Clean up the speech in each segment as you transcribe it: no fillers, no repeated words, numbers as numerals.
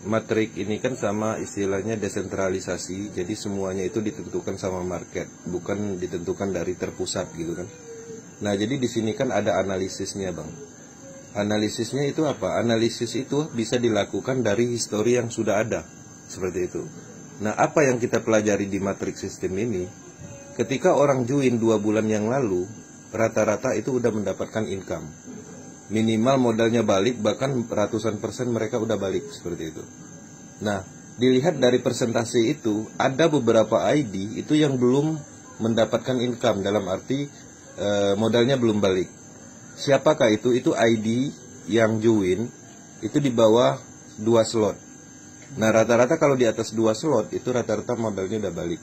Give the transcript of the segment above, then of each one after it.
Matrik ini kan sama istilahnya desentralisasi, jadi semuanya itu ditentukan sama market, bukan ditentukan dari terpusat gitu kan. Nah, jadi di sini kan ada analisisnya, Bang. Analisisnya itu apa? Analisis itu bisa dilakukan dari histori yang sudah ada, seperti itu. Nah, apa yang kita pelajari di matrik sistem ini? Ketika orang join 2 bulan yang lalu, rata-rata itu udah mendapatkan income. Minimal modalnya balik, bahkan ratusan persen mereka udah balik, seperti itu. Nah, dilihat dari persentase itu, ada beberapa ID itu yang belum mendapatkan income, dalam arti modalnya belum balik. Siapakah itu? Itu ID yang join itu di bawah 2 slot. Nah, rata-rata kalau di atas 2 slot itu rata-rata modalnya udah balik.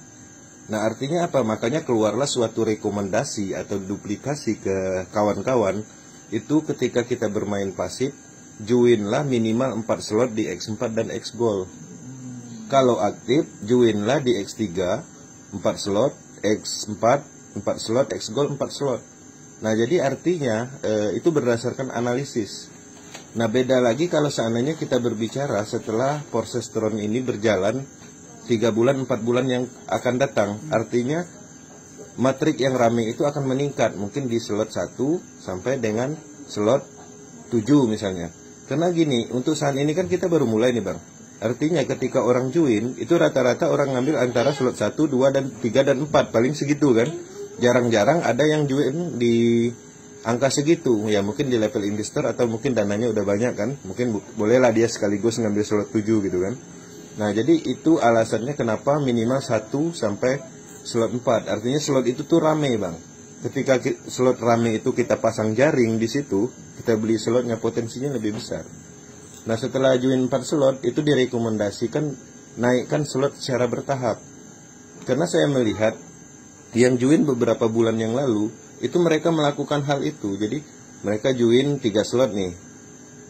Nah, artinya apa? Makanya keluarlah suatu rekomendasi atau duplikasi ke kawan-kawan. Itu ketika kita bermain pasif, joinlah minimal 4 slot di X4 dan X Gold. Kalau aktif, joinlah di X3 4 slot, X4 4 slot, X Gold 4 slot. Nah, jadi artinya itu berdasarkan analisis. Nah, beda lagi kalau seandainya kita berbicara setelah Porsestron ini berjalan 3 bulan, 4 bulan yang akan datang. Artinya matrik yang rame itu akan meningkat, mungkin di slot 1 sampai dengan slot 7 misalnya. Karena gini, untuk saat ini kan kita baru mulai nih, Bang. Artinya ketika orang join, itu rata-rata orang ngambil antara slot 1, 2, dan 3, dan 4. Paling segitu kan. Jarang-jarang ada yang join di angka segitu. Ya mungkin di level investor atau mungkin dananya udah banyak kan. Mungkin bolehlah dia sekaligus ngambil slot 7 gitu kan. Nah, jadi itu alasannya kenapa minimal 1 sampai slot 4, artinya slot itu tuh rame, Bang. Ketika slot rame itu kita pasang jaring di situ, kita beli slotnya, potensinya lebih besar. Nah, setelah join 4 slot, itu direkomendasikan naikkan slot secara bertahap. Karena saya melihat yang join beberapa bulan yang lalu, itu mereka melakukan hal itu. Jadi, mereka join 3 slot nih.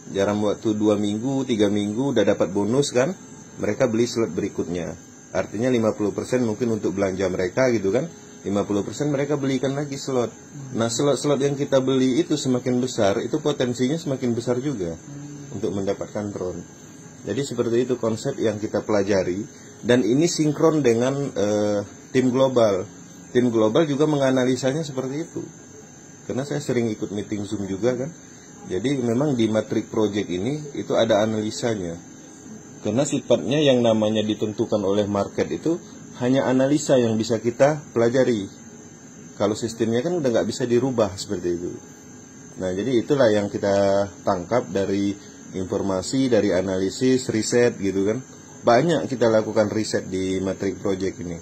Dalam waktu 2 minggu, 3 minggu udah dapat bonus kan, mereka beli slot berikutnya. Artinya 50% mungkin untuk belanja mereka gitu kan. 50% mereka belikan lagi slot. Nah, slot-slot yang kita beli itu semakin besar, itu potensinya semakin besar juga untuk mendapatkan drone. Jadi seperti itu konsep yang kita pelajari. Dan ini sinkron dengan tim global. Tim global juga menganalisanya seperti itu. Karena saya sering ikut meeting Zoom juga kan. Jadi memang di Matrik Project ini itu ada analisanya. Karena sifatnya yang namanya ditentukan oleh market itu hanya analisa yang bisa kita pelajari. Kalau sistemnya kan udah nggak bisa dirubah seperti itu. Nah, jadi itulah yang kita tangkap dari informasi, dari analisis, riset gitu kan. Banyak kita lakukan riset di Matrik Project ini.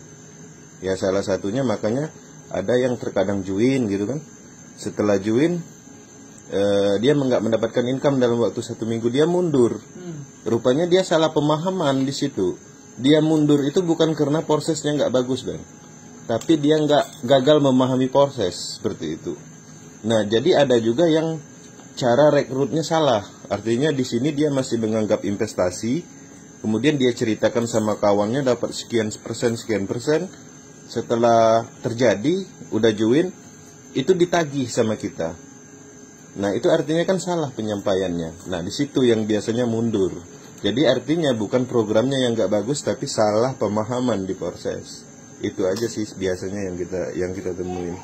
Ya salah satunya makanya ada yang terkadang join gitu kan. Setelah join dia nggak mendapatkan income dalam waktu 1 minggu, dia mundur. Rupanya dia salah pemahaman di situ. Dia mundur itu bukan karena prosesnya nggak bagus, Bang, tapi dia nggak gagal memahami proses seperti itu. Nah, jadi ada juga yang cara rekrutnya salah. Artinya di sini dia masih menganggap investasi, kemudian dia ceritakan sama kawannya dapat sekian persen. Setelah terjadi, udah join, itu ditagih sama kita. Nah, itu artinya kan salah penyampaiannya. Nah, di situ yang biasanya mundur. Jadi artinya bukan programnya yang nggak bagus, tapi salah pemahaman di proses. Itu aja sih biasanya yang kita temuin.